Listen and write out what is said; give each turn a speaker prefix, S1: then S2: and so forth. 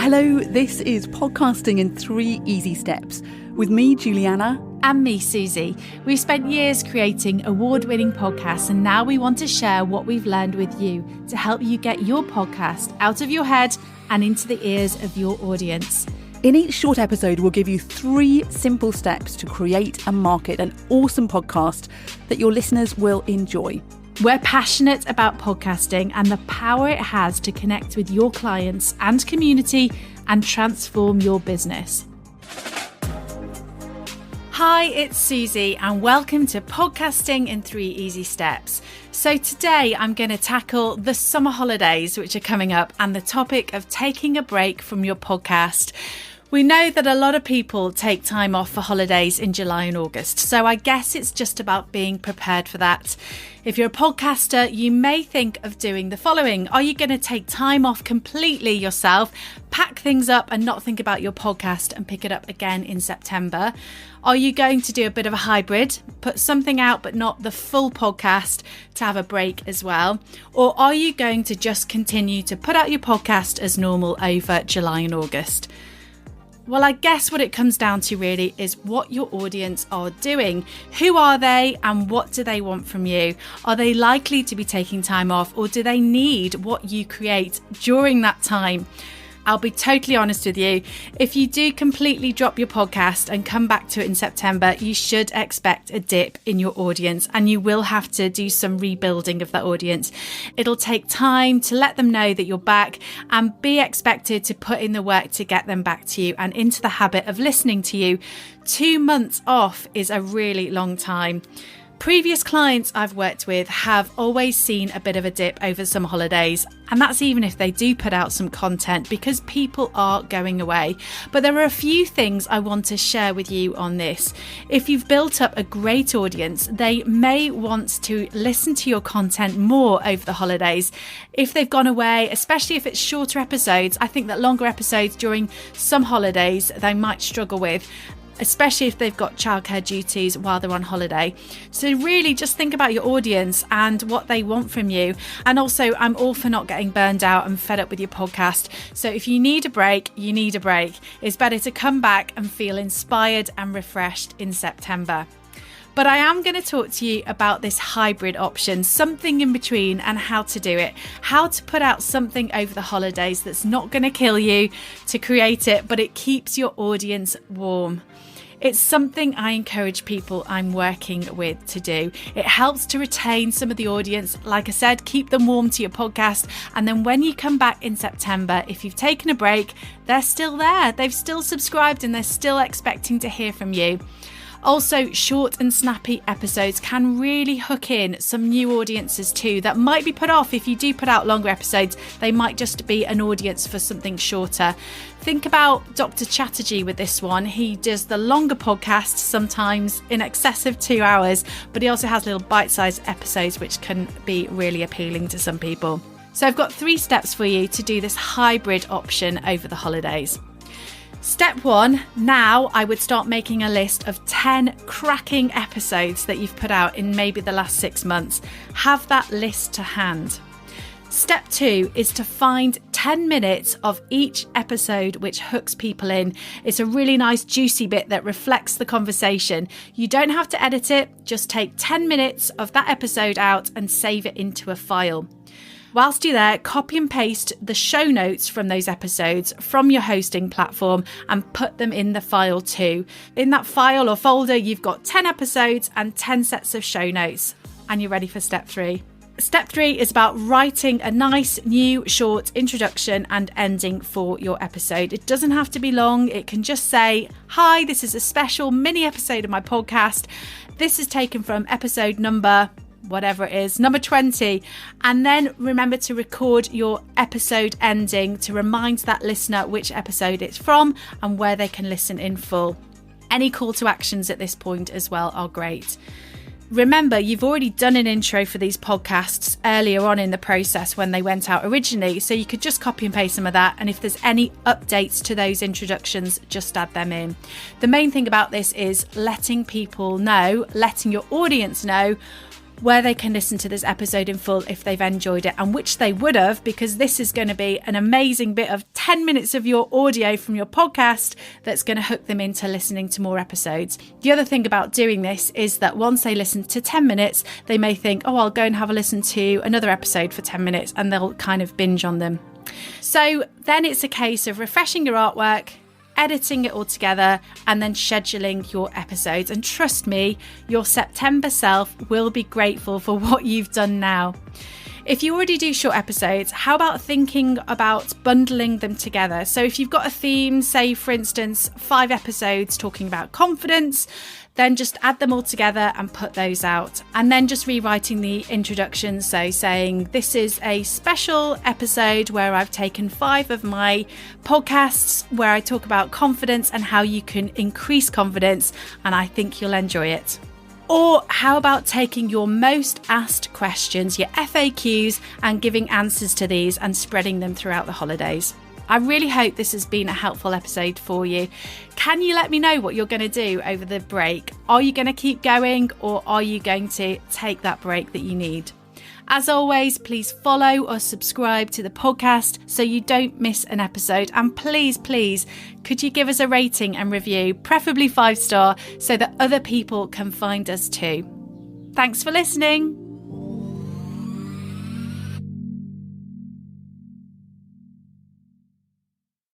S1: Hello, this is Podcasting in 3 Easy Steps with me, Juliana.
S2: And me, Suzi. We've spent years creating award-winning podcasts, and now we want to share what we've learned with you to help you get your podcast out of your head and into the ears of your audience.
S1: In each short episode, we'll give you 3 simple steps to create and market an awesome podcast that your listeners will enjoy.
S2: We're passionate about podcasting and the power it has to connect with your clients and community and transform your business. Hi, it's Suzi and welcome to Podcasting in 3 Easy Steps. So today I'm going to tackle the summer holidays which are coming up and the topic of taking a break from your podcast. We know that a lot of people take time off for holidays in July and August, so I guess it's just about being prepared for that. If you're a podcaster, you may think of doing the following. Are you going to take time off completely yourself, pack things up and not think about your podcast and pick it up again in September? Are you going to do a bit of a hybrid, put something out but not the full podcast to have a break as well? Or are you going to just continue to put out your podcast as normal over July and August? Well, I guess what it comes down to really is what your audience are doing. Who are they and what do they want from you? Are they likely to be taking time off or do they need what you create during that time? I'll be totally honest with you. If you do completely drop your podcast and come back to it in September, you should expect a dip in your audience and you will have to do some rebuilding of that audience. It'll take time to let them know that you're back and be expected to put in the work to get them back to you and into the habit of listening to you. 2 months off is a really long time. Previous clients I've worked with have always seen a bit of a dip over summer holidays, and that's even if they do put out some content because people are going away. But there are a few things I want to share with you on this. If you've built up a great audience, they may want to listen to your content more over the holidays. If they've gone away, especially if it's shorter episodes, I think that longer episodes during some holidays they might struggle with, especially if they've got childcare duties while they're on holiday. So really just think about your audience and what they want from you. And also, I'm all for not getting burned out and fed up with your podcast. So if you need a break, you need a break. It's better to come back and feel inspired and refreshed in September. But I am going to talk to you about this hybrid option, something in between, and how to do it. How to put out something over the holidays that's not going to kill you to create it, but it keeps your audience warm. It's something I encourage people I'm working with to do. It helps to retain some of the audience. Like I said, keep them warm to your podcast. And then when you come back in September, if you've taken a break, they're still there. They've still subscribed and they're still expecting to hear from you. Also, short and snappy episodes can really hook in some new audiences too that might be put off if you do put out longer episodes. They might just be an audience for something shorter. Think about Dr. Chatterjee with this one. He does the longer podcasts, sometimes in excess of 2 hours, but he also has little bite-sized episodes which can be really appealing to some people. So I've got 3 steps for you to do this hybrid option over the holidays. Step 1, now I would start making a list of 10 cracking episodes that you've put out in maybe the last 6 months. Have that list to hand. Step 2 is to find 10 minutes of each episode which hooks people in. It's a really nice juicy bit that reflects the conversation. You don't have to edit it, just take 10 minutes of that episode out and save it into a file. Whilst you're there, copy and paste the show notes from those episodes from your hosting platform and put them in the file too. In that file or folder, you've got 10 episodes and 10 sets of show notes. And you're ready for step 3. Step 3 is about writing a nice new short introduction and ending for your episode. It doesn't have to be long. It can just say, hi, this is a special mini episode of my podcast. This is taken from episode number whatever it is, number 20. And then remember to record your episode ending to remind that listener which episode it's from and where they can listen in full. Any call to actions at this point as well are great. Remember, you've already done an intro for these podcasts earlier on in the process when they went out originally, so you could just copy and paste some of that, and if there's any updates to those introductions, just add them in. The main thing about this is letting people know, letting your audience know where they can listen to this episode in full if they've enjoyed it, and which they would have, because this is going to be an amazing bit of 10 minutes of your audio from your podcast that's going to hook them into listening to more episodes. The other thing about doing this is that once they listen to 10 minutes, they may think, oh, I'll go and have a listen to another episode for 10 minutes, and they'll kind of binge on them. So then it's a case of refreshing your artwork, editing it all together, and then scheduling your episodes. And trust me, your September self will be grateful for what you've done now. If you already do short episodes, how about thinking about bundling them together? So if you've got a theme, say for instance, 5 episodes talking about confidence, then just add them all together and put those out. And then just rewriting the introduction. So saying this is a special episode where I've taken 5 of my podcasts where I talk about confidence and how you can increase confidence, and I think you'll enjoy it. Or how about taking your most asked questions, your FAQs, and giving answers to these and spreading them throughout the holidays? I really hope this has been a helpful episode for you. Can you let me know what you're going to do over the break? Are you going to keep going, or are you going to take that break that you need? As always, please follow or subscribe to the podcast so you don't miss an episode. And please, could you give us a rating and review, preferably 5-star, so that other people can find us too. Thanks for listening.